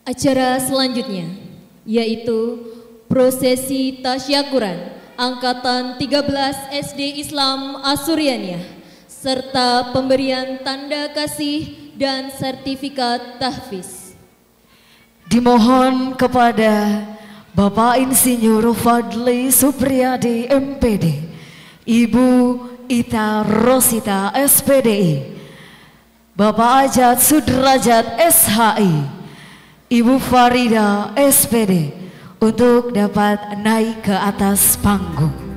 Acara selanjutnya yaitu prosesi tasyakuran Angkatan 13 SD Islam Asuryaniah serta pemberian tanda kasih dan sertifikat tahfiz. Dimohon kepada Bapak Insinyur Fadli Supriyadi MPD, Ibu Ita Rosita SPDI, Bapak Ajat Sudrajat SHI, Ibu Farida SPD untuk dapat naik ke atas panggung.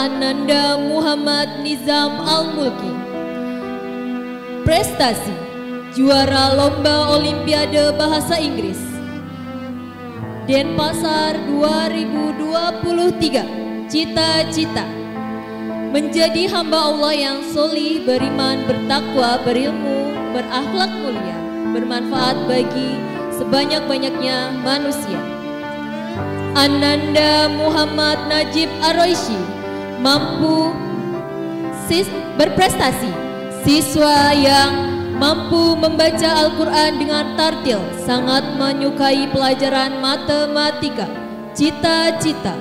Ananda Muhammad Nizam Al-Mulki, prestasi juara lomba Olimpiade Bahasa Inggris Denpasar 2023, cita-cita menjadi hamba Allah yang solih, beriman, bertakwa, berilmu, berakhlak mulia, bermanfaat bagi sebanyak-banyaknya manusia. Ananda Muhammad Najib Aroishi, mampu berprestasi, siswa yang mampu membaca Al-Quran dengan tartil, sangat menyukai pelajaran matematika, cita-cita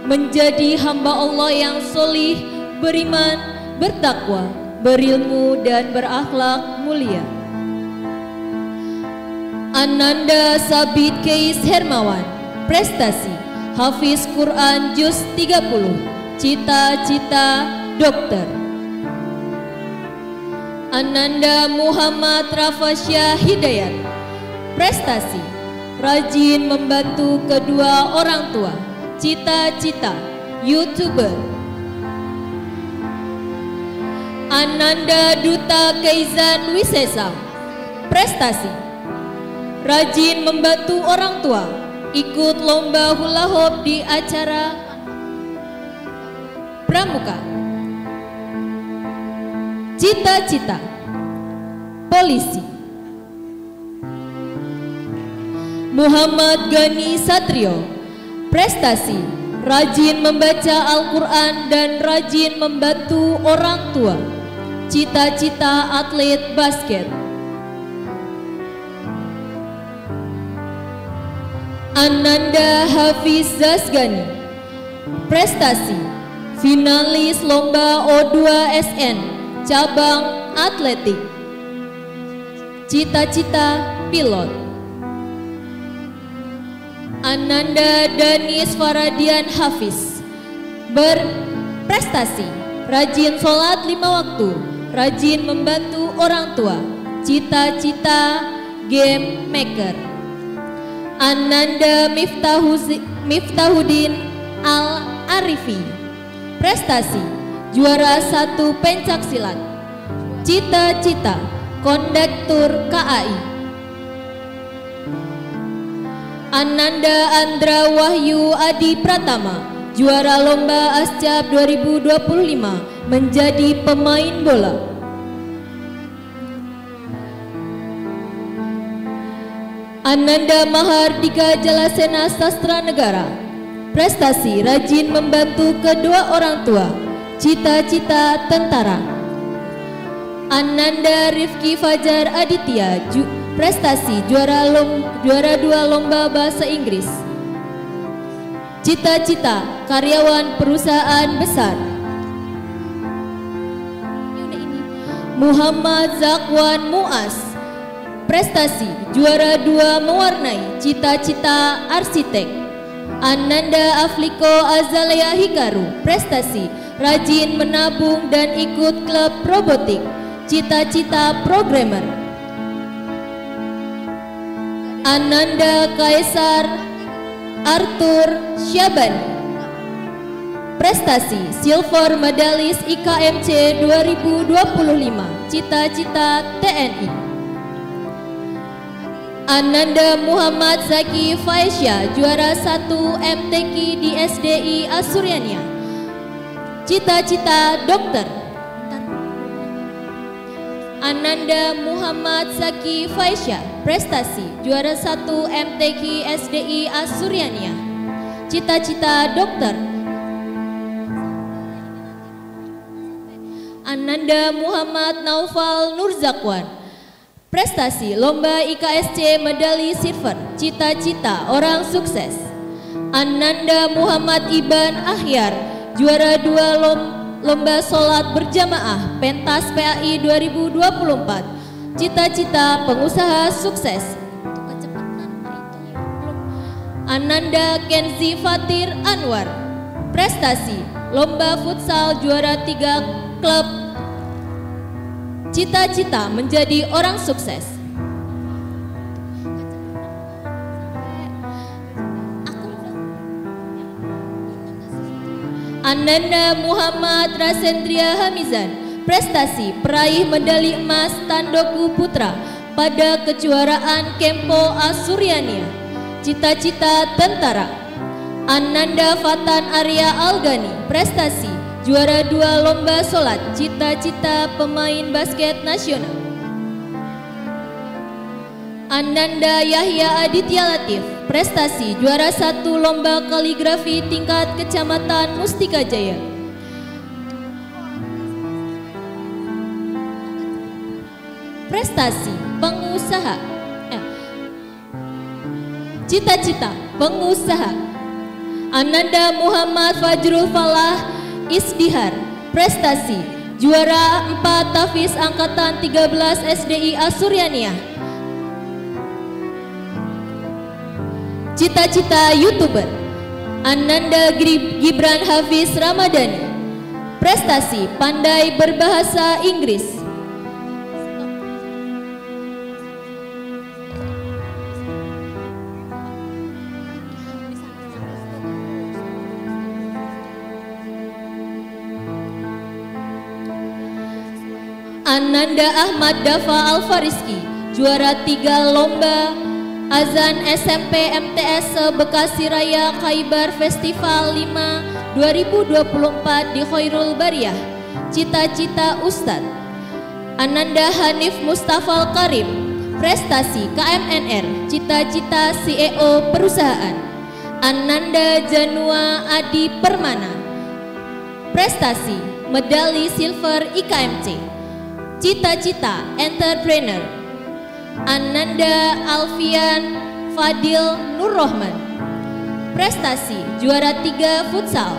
menjadi hamba Allah yang solih, beriman, bertakwa, berilmu, dan berakhlak mulia. Ananda Sabit Keis Hermawan, prestasi hafiz Quran Juz 30, cita-cita dokter. Ananda Muhammad Rafasya Hidayat, prestasi rajin membantu kedua orang tua, cita-cita YouTuber. Ananda Duta Keizan Wisesa, prestasi rajin membantu orang tua, ikut lomba hula hoop di acara pramuka. Cita-cita polisi. Muhammad Gani Satrio. Prestasi: rajin membaca Al-Quran dan rajin membantu orang tua. Cita-cita atlet basket. Ananda Hafiz Zasgani. Prestasi: finalis lomba O2SN cabang atletik. Cita-cita pilot. Ananda Danis Faradian Hafiz. Berprestasi: rajin sholat 5 waktu, rajin membantu orang tua. Cita-cita game maker. Ananda Miftahuddin Al-Arifi. Prestasi: juara 1 pencak silat. Cita-cita kondektur KAI. Ananda Andra Wahyu Adi Pratama, juara lomba ASCAP 2025, menjadi pemain bola. Ananda Mahardika Jalasena Sastra Negara. Prestasi: rajin membantu kedua orang tua. Cita-cita tentara. Ananda Rifki Fajar Aditya. Prestasi: juara 2 lomba bahasa Inggris. Cita-cita karyawan perusahaan besar. Muhammad Zakwan Muas. Prestasi: juara 2 mewarnai. Cita-cita arsitek. Ananda Afliko Azalea Hikaru. Prestasi: rajin menabung dan ikut klub robotik. Cita-cita programmer. Ananda Kaisar Arthur Syabani. Prestasi: silver medalis IKMC 2025. Cita-cita TNI. Ananda Muhammad Zaki Faisya, juara 1 MTQ di SDI Asuryania. Cita-cita dokter. Ananda Muhammad Zaki Faisya. Prestasi: juara 1 MTQ SDI Asuryania. Cita-cita dokter. Ananda Muhammad Naufal Nurzakwan. Prestasi: lomba IKSC medali silver. Cita-cita orang sukses. Ananda Muhammad Iban Ahyar, juara 2 lomba sholat berjamaah pentas PAI 2024. Cita-cita pengusaha sukses. Ananda Kenzi Fatir Anwar. Prestasi: lomba futsal juara 3 klub. Cita-cita menjadi orang sukses. Ananda Muhammad Rasendria Hamizan. Prestasi: peraih medali emas Tandoku Putra pada kejuaraan Kempo Asuryania. Cita-cita tentara. Ananda Fatan Arya Algani. Prestasi: juara 2 lomba sholat. Cita-cita pemain basket nasional. Ananda Yahya Aditya Latif. Prestasi: juara 1 lomba kaligrafi tingkat kecamatan Mustika Jaya. Prestasi: pengusaha. Cita-cita pengusaha. Ananda Muhammad Fajrul Falah Isdihar. Prestasi: juara 4 Tafis Angkatan 13 SDI Asuryania. Cita-cita YouTuber. Ananda Gibran Hafiz Ramadhani. Prestasi: pandai berbahasa Inggris. Ananda Ahmad Dafa Alfariski, juara 3 lomba azan SMP MTS Bekasi Raya Khaibar Festival 5 2024 di Khairul Bariyah. Cita-cita Ustadz. Ananda Hanif Mustafa Karim. Prestasi KMNR, cita-cita CEO perusahaan. Ananda Janua Adi Permana. Prestasi medali silver IKMC. Cita-cita entrepreneur. Ananda Alfian Fadil Nurrohman. Prestasi juara 3 futsal.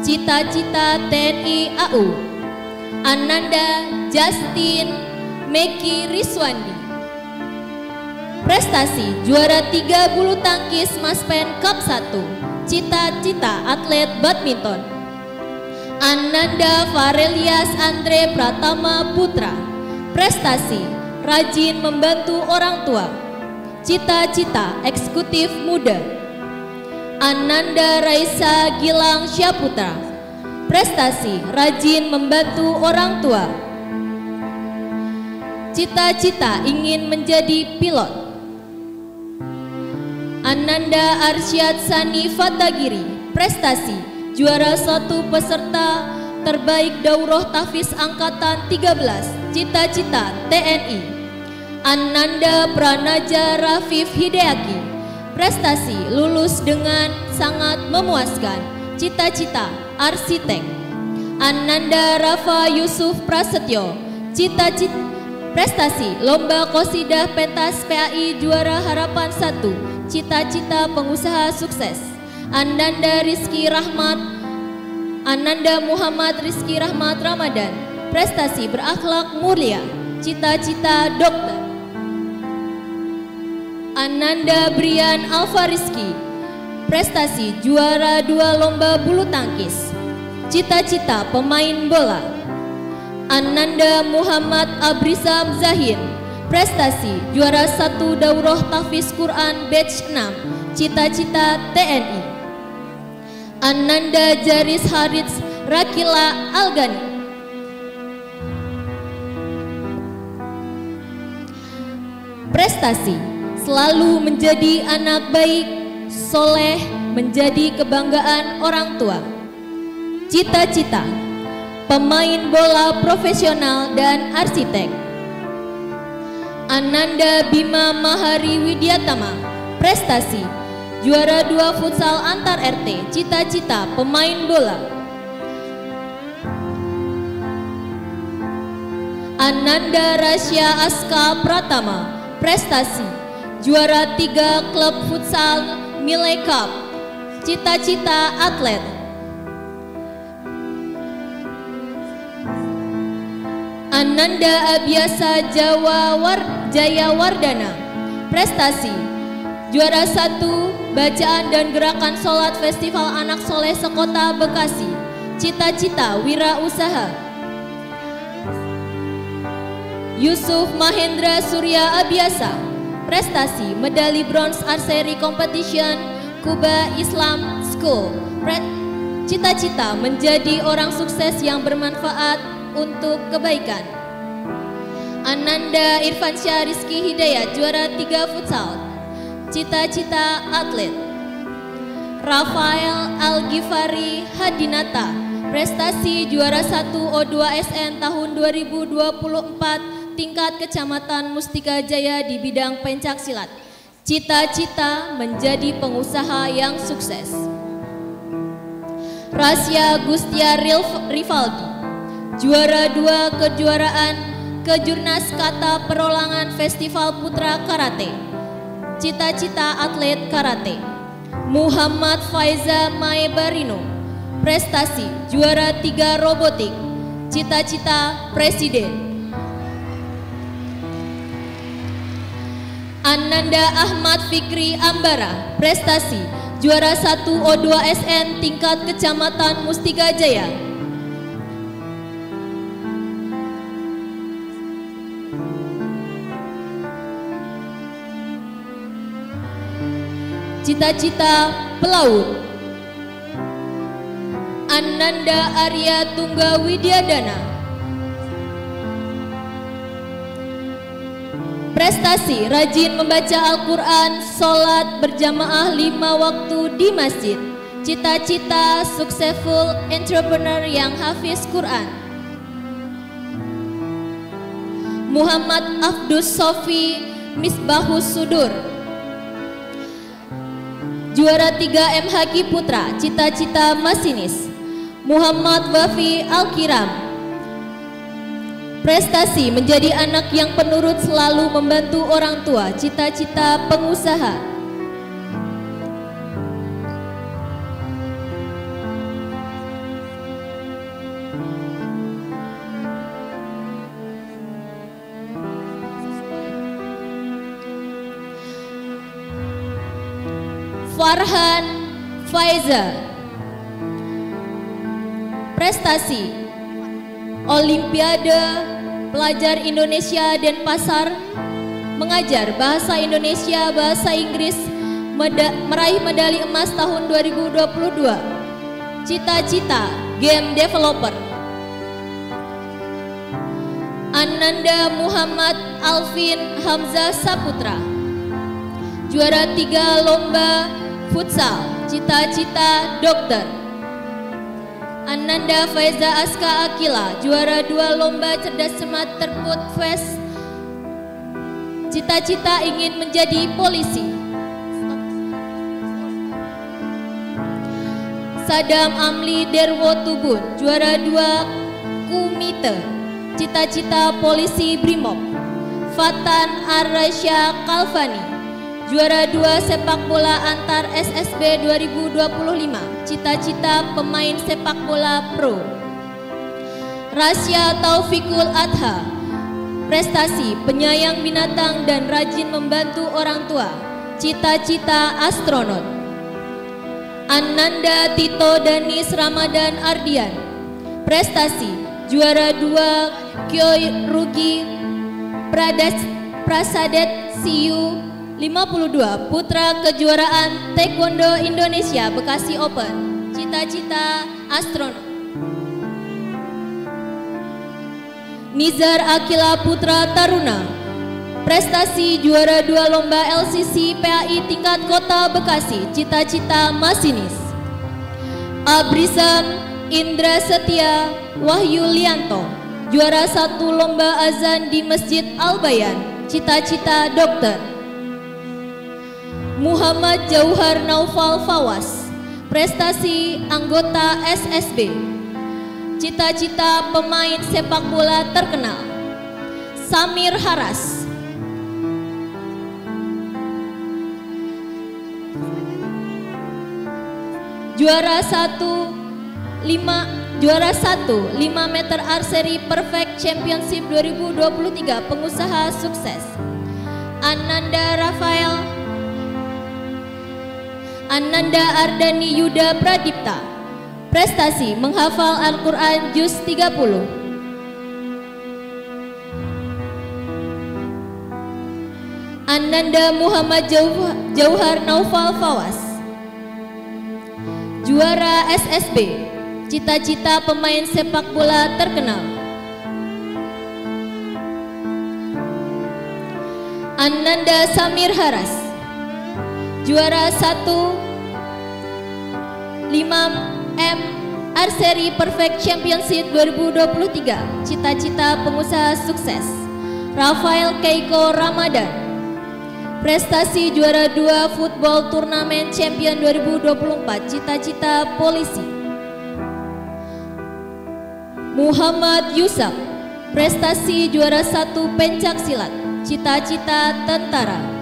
Cita-cita TNI AU. Ananda Justin Meki Riswandi. Prestasi juara 3 bulu tangkis Maspen Cup 1. Cita-cita atlet badminton. Ananda Farelias Andre Pratama Putra. Prestasi rajin membantu orang tua. Cita-cita eksekutif muda. Ananda Raisa Gilang Syaputra. Prestasi rajin membantu orang tua. Cita-cita ingin menjadi pilot. Ananda Arsyad Sani Fatagiri. Prestasi juara 1 peserta terbaik daurah tahfiz angkatan 13. Cita-cita TNI. Ananda Pranaja Rafif Hidayaki. Prestasi lulus dengan sangat memuaskan. Cita-cita arsitek. Ananda Rafa Yusuf Prasetyo. Cita-cita prestasi lomba qosidah pentas PAI juara harapan 1. Cita-cita pengusaha sukses. Ananda Muhammad Rizky Rahmat Ramadan. Prestasi berakhlak mulia. Cita-cita dokter. Ananda Brian Alfa Rizky. Prestasi juara 2 lomba bulu tangkis. Cita-cita pemain bola. Ananda Muhammad Abrisam Zahin. Prestasi juara 1 daurah tahfiz Quran batch 6. Cita-cita TNI. Ananda Jaris Harits Rakila Algani. Prestasi selalu menjadi anak baik, soleh, menjadi kebanggaan orang tua. Cita-cita pemain bola profesional dan arsitek. Ananda Bima Mahari Widyatama. Prestasi juara 2 futsal antar RT. Cita-cita pemain bola. Ananda Rasya Aska Pratama. Prestasi juara 3 klub futsal Milai Cup. Cita-cita atlet. Ananda Abiasa Jaya Wardana. Prestasi juara 1 bacaan dan gerakan sholat Festival Anak Soleh Sekota Bekasi. Cita-cita wira usaha. Yusuf Mahendra Surya Abiasa. Prestasi medali bronze archery competition Kuba Islam School. Cita-cita menjadi orang sukses yang bermanfaat untuk kebaikan. Ananda Irfansyah Rizky Hidayat juara 3 futsal. Cita-cita atlet. Rafael Al-Ghifari Hadinata. Prestasi juara 1 O2 SN tahun 2024 tingkat Kecamatan Mustika Jaya di bidang pencak silat. Cita-cita menjadi pengusaha yang sukses. Rasya Gustia Rivaldi. Juara 2 kejuaraan Kejurnas Kata Perolangan Festival Putra Karate. Cita-cita atlet karate. Muhammad Faiza Maebarino. Prestasi juara 3 robotik. Cita-cita presiden. Ananda Ahmad Fikri Ambara. Prestasi juara 1 O2 SN tingkat Kecamatan Mustika Jaya. Cita-cita pelaut. Ananda Arya Tungga Widyadana. Prestasi rajin membaca Al-Quran, sholat berjamaah 5 waktu di masjid. Cita-cita successful entrepreneur yang hafiz Quran. Muhammad Afdus Sofi Misbahus Sudur. Juara 3 MHQ Putra, cita-cita masinis, Muhammad Wafi Alkiram. Prestasi menjadi anak yang penurut, selalu membantu orang tua, cita-cita pengusaha. Farhan Faiza. Prestasi Olimpiade Pelajar Indonesia Denpasar, mengajar bahasa Indonesia, bahasa Inggris, meraih medali emas tahun 2022. Cita-cita game developer. Ananda Muhammad Alvin Hamzah Saputra. Juara 3 lomba futsal, cita-cita dokter. Ananda Faiza Aska Akila, juara 2 lomba cerdas cermat terput fest, cita-cita ingin menjadi polisi. Sadam Amli Derwo Tubun, juara 2 kumite, cita-cita polisi Brimob. Fatan Arasya Kalvani, juara 2 sepak bola antar SSB 2025, cita-cita pemain sepak bola pro. Rasya Taufikul Adha, prestasi penyayang binatang dan rajin membantu orang tua, cita-cita astronot. Ananda Tito Danis Ramadan Ardian, prestasi juara 2 Kyoy Rugi Prasadet Siu 52 putra kejuaraan Taekwondo Indonesia Bekasi Open, cita-cita astronot. Nizar Akila Putra Taruna, prestasi juara 2 lomba LCC PAI tingkat kota Bekasi, cita-cita masinis. Abrizam Indra Setia Wahyu Lianto, juara 1 lomba azan di Masjid Al-Bayan, cita-cita dokter. Muhammad Jauhar Naufal Fawas, prestasi anggota SSB, cita-cita pemain sepak bola terkenal. Samir Haras, juara 1 5 meter archery perfect championship 2023, pengusaha sukses. Ananda Ardani Yuda Pradipta, prestasi menghafal Al-Quran Juz 30. Ananda Muhammad Jauhar Naufal Fawas, juara SSB, cita-cita pemain sepak bola terkenal. Ananda Samir Haras, juara 1 5M Archery Perfect Championship 2023, cita-cita pengusaha sukses. Rafael Keiko Ramadan, prestasi juara 2 Football Turnamen Champion 2024, cita-cita polisi. Muhammad Yusuf, prestasi juara 1 pencak silat, cita-cita tentara.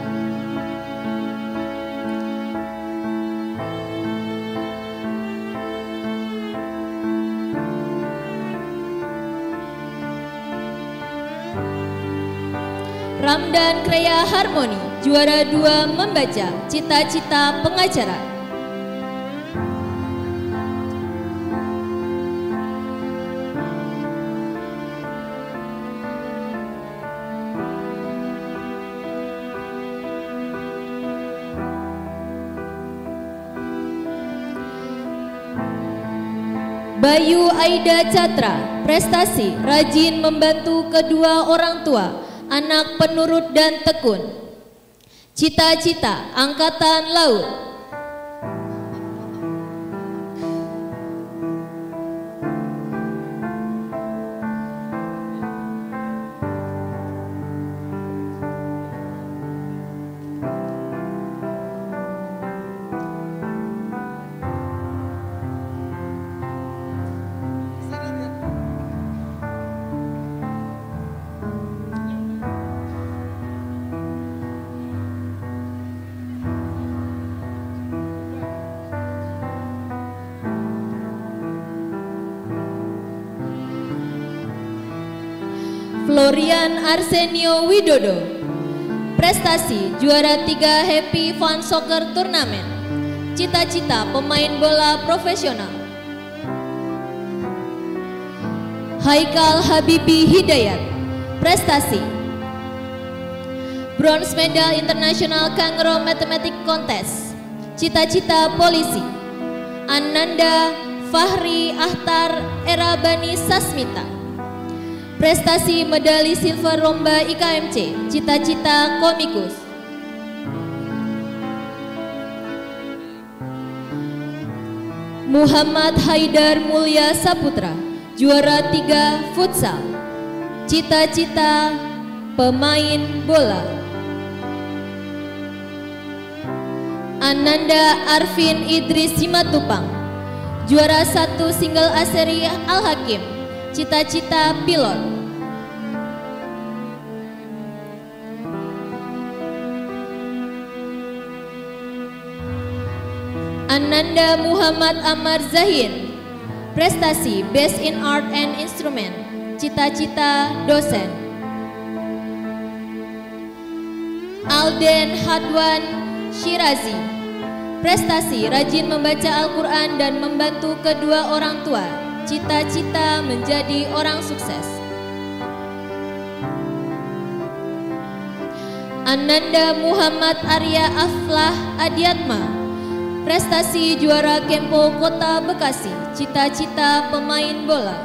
Ramdan Kreya Harmoni, juara 2 membaca, cita-cita pengacara. Bayu Aida Catra, prestasi rajin membantu kedua orang tua, anak penurut dan tekun. Cita-cita Angkatan Laut. Florian Arsenio Widodo. Prestasi juara 3 Happy Fun Soccer Turnamen. Cita-cita pemain bola profesional. Haikal Habibi Hidayat. Prestasi Bronze Medal International Kangaroo Mathematics Contest. Cita-cita polisi. Ananda Fahri Ahtar Erabani Sasmita. Prestasi medali silver lomba IKMC. Cita-cita komikus. Muhammad Haidar Mulya Saputra, juara 3 futsal. Cita-cita pemain bola. Ananda Arvin Idris Simatupang, juara 1 single Aseri Al-Hakim. Cita-cita pilot. Ananda Muhammad Amar Zahin. Prestasi Best in Art and Instrument. Cita-cita dosen. Alden Hadwan Shirazi. Prestasi rajin membaca Al-Quran dan membantu kedua orang tua. Cita-cita menjadi orang sukses. Ananda Muhammad Arya Aflah Adiatma. Prestasi juara Kempo Kota Bekasi. Cita-cita pemain bola.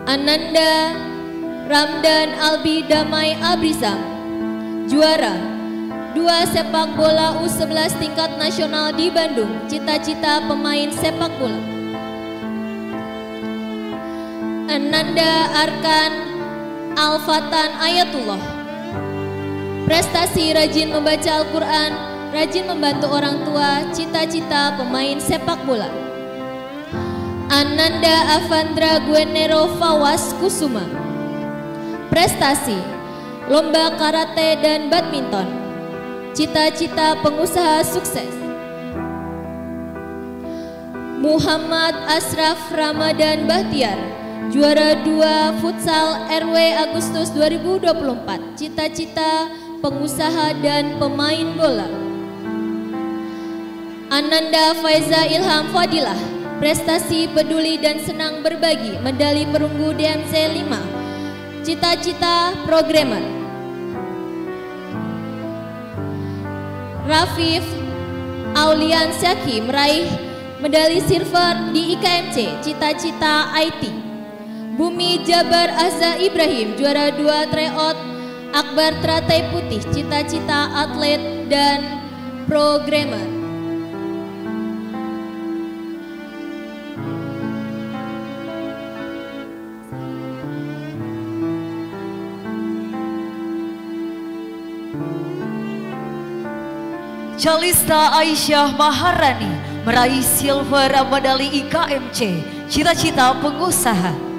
Ananda Ramdan Albi Damai Abrisam, juara 2 sepak bola U11 tingkat nasional di Bandung. Cita-cita pemain sepak bola. Ananda Arkan Al-Fatan Ayatullah. Prestasi rajin membaca Al-Quran, rajin membantu orang tua. Cita-cita pemain sepak bola. Ananda Avandra Guenero Fawas Kusuma. Prestasi lomba karate dan badminton. Cita-cita pengusaha sukses. Muhammad Asraf Ramadan Bahtiar, juara 2 futsal RW Agustus 2024. Cita-cita pengusaha dan pemain bola. Ananda Faiza Ilham Fadilah. Prestasi peduli dan senang berbagi. Medali perunggu DMC 5. Cita-cita programmer. Rafif Aulian Syaki meraih medali silver di IKMC. Cita-cita IT. Bumi Jabar Azza Ibrahim, juara 2 tryout Akbar Teratai Putih. Cita-cita atlet dan programmer. Jalista Aisyah Maharani meraih silver medali IKMC. Cita-cita pengusaha.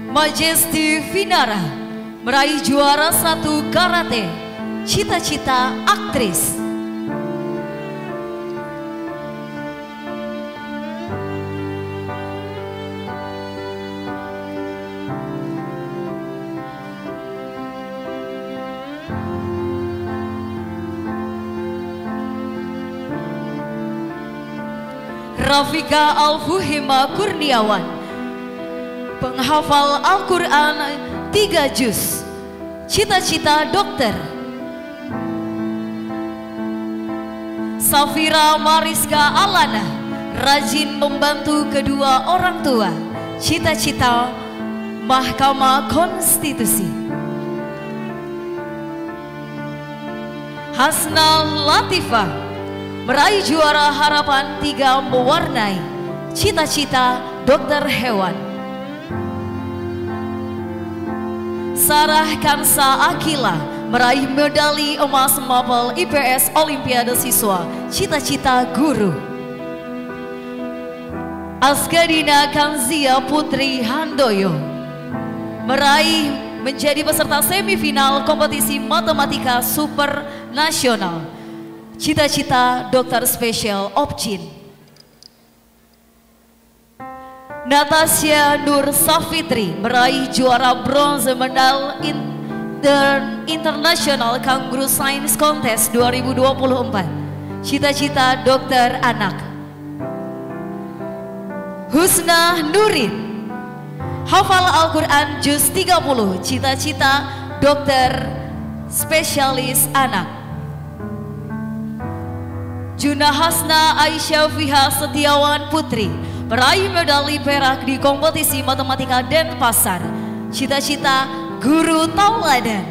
Majesty Vinara meraih juara 1 karate. Cita-cita aktris. Rafika Alfuhima Kurniawan, penghafal Al-Quran 3 juz. Cita-cita dokter. Safira Mariska Alana, rajin membantu kedua orang tua. Cita-cita Mahkamah Konstitusi. Hasna Latifah meraih juara harapan 3 mewarnai. Cita-cita dokter hewan. Sarah Kansa Akila meraih medali emas Mapel IPS Olimpiade Siswa, cita-cita guru. Asgadina Kanzia Putri Handoyo meraih menjadi peserta semifinal kompetisi matematika super nasional, cita-cita dokter spesial Opjin. Natasha Nur Safitri meraih juara bronze medal International Kangaroo Science Contest 2024, cita-cita dokter anak. Husna Nurin hafal Al-Quran Juz 30, cita-cita dokter spesialis anak. Juna Hasna Aisyah Fiha Setiawan Putri meraih medali perak di kompetisi matematika Denpasar, cita-cita guru tauladan.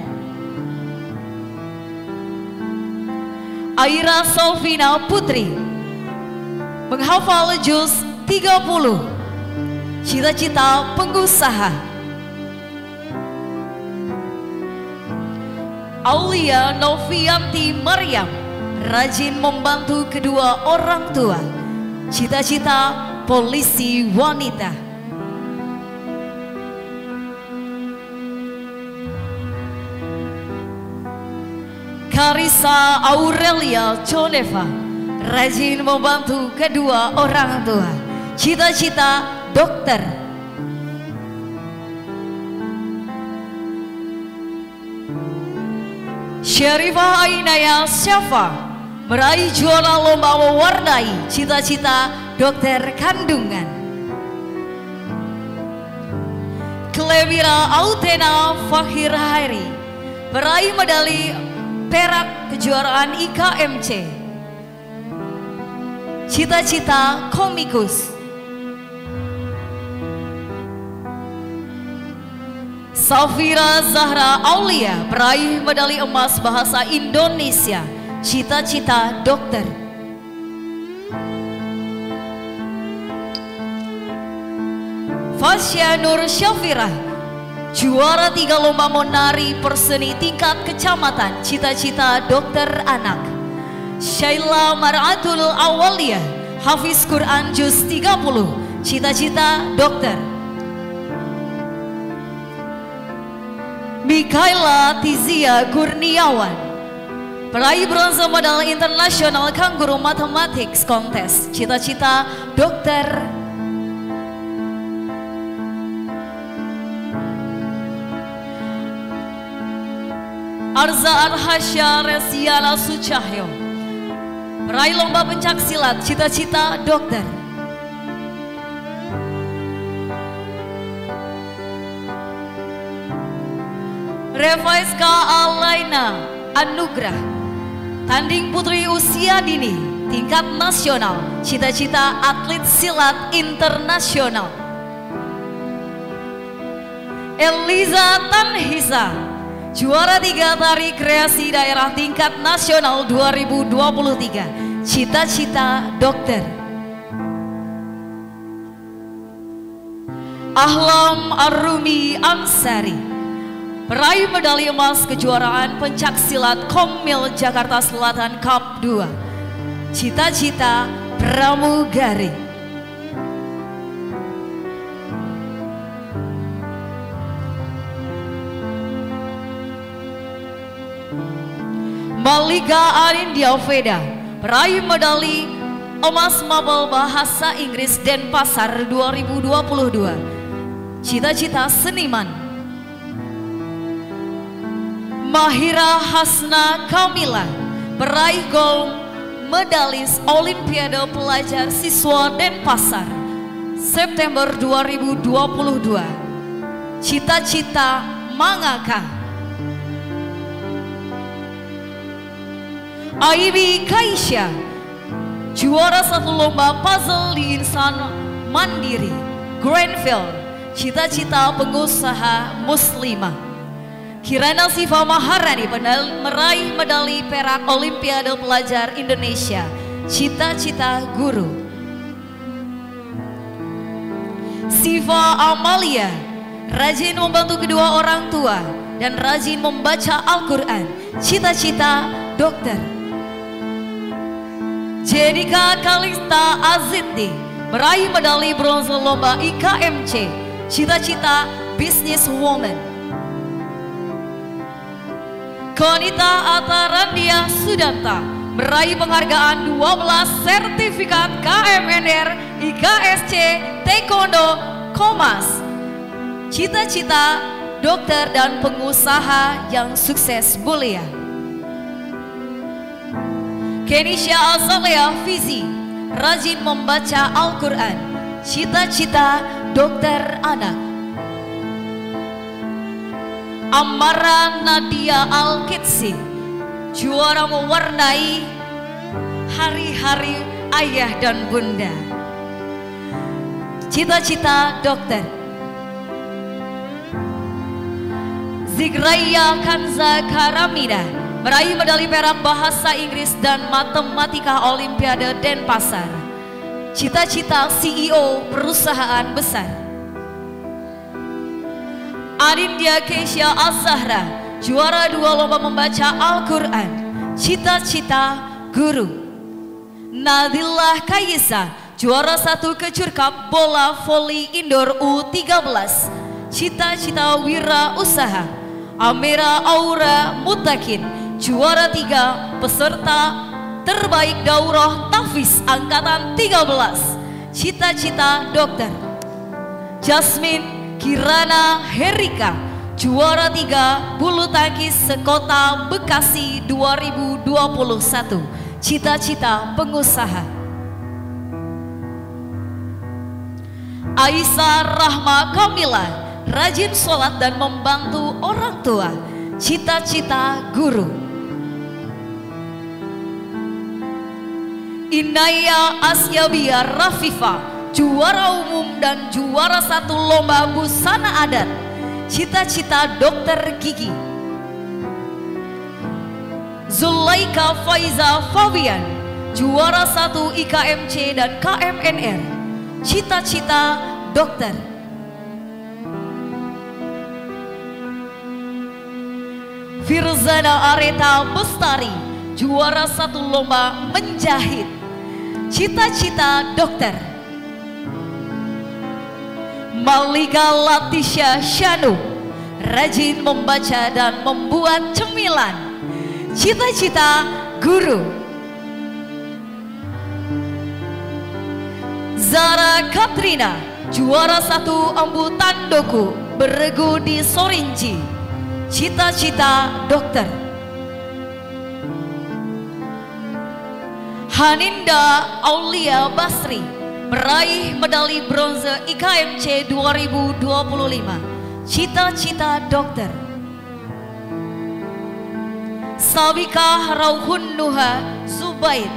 Aira Solvina Putri menghafal Juz 30, cita-cita pengusaha. Aulia Novianti Maryam rajin membantu kedua orang tua, cita-cita polisi wanita. Karisa Aurelia Coneva rajin membantu kedua orang tua, cita-cita dokter. Syarifah Ainaya Syafa meraih juara lomba mewarnai, cita-cita dokter kandungan. Klevira Autena Fakhir Hari meraih medali perak kejuaraan IKMC, cita-cita komikus. Safira Zahra Aulia meraih medali emas bahasa Indonesia, cita-cita dokter. Fasya Nur Syafirah juara 3 lomba menari perseni tingkat kecamatan, cita-cita dokter anak. Syaila Mar'atul Awaliyah hafiz Quran Juz 30, cita-cita dokter. Mikaela Tizia Kurniawan peraih bronze medal International Kangaroo Mathematics Contest, cita-cita dokter. Arza Arhasya Resiana Sucahyo meraih lomba pencak silat, cita-cita dokter. Revaiska Alaina Anugrah tanding putri usia dini tingkat nasional, cita-cita atlet silat internasional. Eliza Tanhisa juara 3 tari kreasi daerah tingkat nasional 2023, cita-cita dokter. Ahlam Arumi Ansari peraih medali emas kejuaraan pencak silat Komil Jakarta Selatan Cup 2, cita-cita pramugari. Malika Arindya Veda peraih medali emas Mapel bahasa Inggris Denpasar 2022, cita-cita seniman. Mahira Hasna Kamila peraih gold medalis Olimpiade Pelajar Siswa Denpasar September 2022, cita-cita mangaka. Aibi Kaisya juara 1 lomba puzzle di Insan Mandiri Grandfield, cita-cita pengusaha muslimah. Kirana Siva Maharani meraih medali perak Olimpiade Pelajar Indonesia, cita-cita guru. Siva Amalia rajin membantu kedua orang tua, dan rajin membaca Al-Quran. Cita-cita dokter. Jenika Kalista Aziddi meraih medali bronze lomba IKMC. Cita-cita businesswoman. Konita Atarandia Sudanta meraih penghargaan 12 sertifikat KMNR IKSC Taekwondo Komas. Cita-cita dokter dan pengusaha yang sukses mulia. Kenisha Azalea Fizi rajin membaca Al-Quran. Cita-cita dokter anak. Amara Nadia Al-Kitsi juara mewarnai hari-hari ayah dan bunda. Cita-cita dokter. Zigraya Kanza Karamida meraih medali perak bahasa Inggris dan matematika Olimpiade Denpasar. Cita-cita CEO perusahaan besar. Adindia Keisha Azahra juara 2 lomba membaca Al-Quran. Cita-cita guru. Nadillah Kayisa juara 1 Kecur Cup bola voli indoor U13. Cita-cita wira usaha. Amira Aura Mutakin juara 3 peserta terbaik daurah Tafiz angkatan 13. Cita-cita dokter. Jasmine Kirana Herika juara 3 bulu tangkis sekota Bekasi 2021. Cita-cita pengusaha. Aisyah Rahma Kamila rajin sholat dan membantu orang tua. Cita-cita guru. Inaya Asyabia Rafifa juara umum dan juara 1 lomba busana adat. Cita-cita dokter gigi. Zulaika Faiza Fabian juara 1 IKMC dan KMNR. Cita-cita dokter. Firzana Areta Bestari juara 1 lomba menjahit. Cita-cita dokter. Malika Latisha Shanu rajin membaca dan membuat cemilan. Cita-cita guru. Zara Katrina juara 1 Embu Tandoku beregu di Sorinji. Cita-cita dokter. Haninda Aulia Basri meraih medali bronze IKMC 2025. Cita-cita dokter. Sabika Rauhun Nuha Zubaid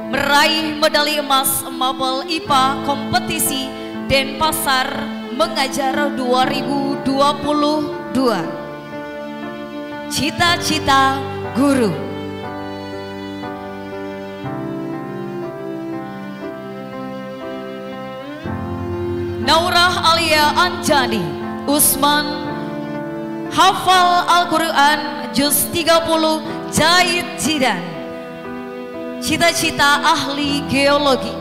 meraih medali emas mapel IPA kompetisi Denpasar mengajar 2022. Cita-cita guru. Naurah Alia Anjani Usman hafal Al-Quran juz 30 jahit jidan. Cita-cita ahli geologi.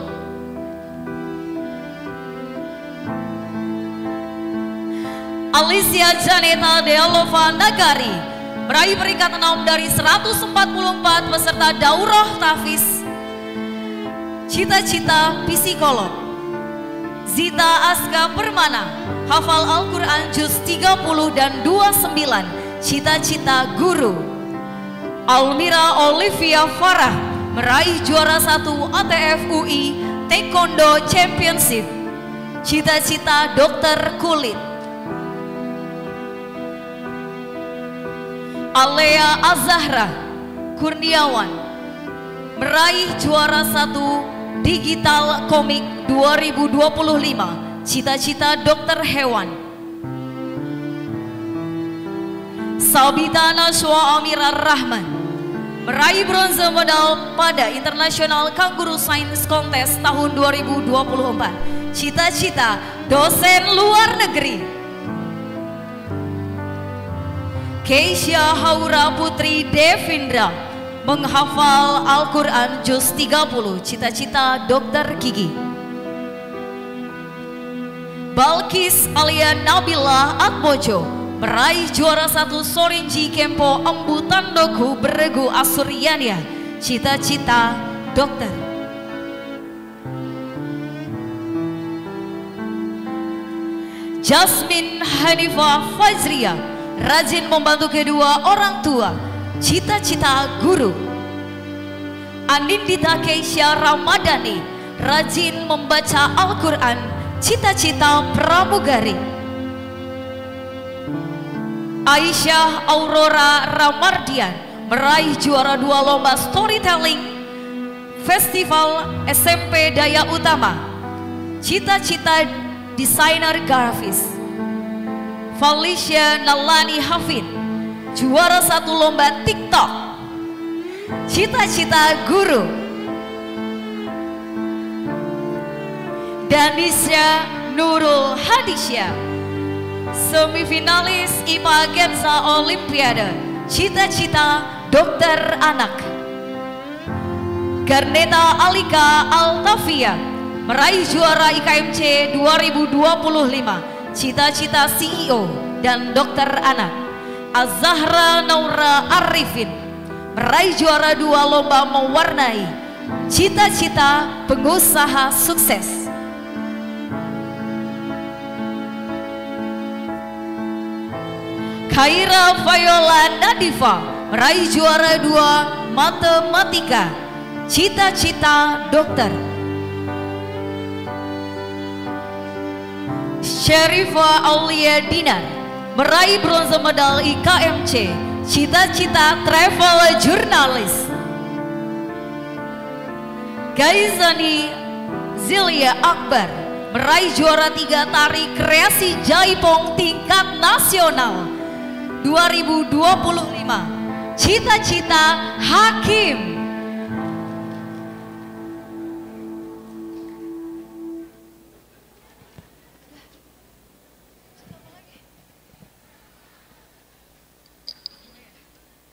Alicia Janeta Dealova Nagari meraih peringkat 6 dari 144 peserta daurah Tafiz. Cita-cita psikolog. Zita Aska Permana hafal Al-Quran juz 30 dan 29. Cita-cita guru. Almira Olivia Farah meraih juara 1 ATF UI Taekwondo Championship. Cita-cita dokter kulit. Alea Azahra Kurniawan meraih juara 1 Digital Komik 2025. Cita-cita dokter hewan. Sabita Nashwa Amira Rahman meraih bronze medal pada International Kangaroo Science Contest tahun 2024. Cita-cita dosen luar negeri. Keisha Haura Putri Devindra, menghafal Al-Quran juz 30, cita-cita dokter gigi. Balkis Alia Nabila Atmojo, meraih juara 1 Sorinji Kempo Embu Tandoku Beregu Asuryania, cita-cita dokter. Jasmine Hanifah Fajria, rajin membantu kedua orang tua, cita-cita guru. Anindita Keisha Ramadhani, rajin membaca Al-Quran, cita-cita pramugari. Aisyah Aurora Ramardian, meraih juara 2 lomba storytelling Festival SMP Daya Utama, cita-cita desainer grafis. Felicia Nalani Hafid, juara 1 lomba TikTok, cita-cita guru. Danisha Nurul Hadisya, semifinalis IPA Gensa Olimpiade, cita-cita dokter anak. Garneta Alika Altafia, meraih juara IKMC 2025, cita-cita CEO dan dokter anak. Azahra Naura Arifin, meraih juara 2 lomba mewarnai, cita-cita pengusaha sukses. Khaira Viola Nadifa, meraih juara 2 matematika, cita-cita dokter. Syarifah Aulia Dinar, meraih bronze medal IKMC, cita-cita travel jurnalis. Gaizani Zilia Akbar, meraih juara 3 tari kreasi jaipong tingkat nasional 2025, cita-cita hakim.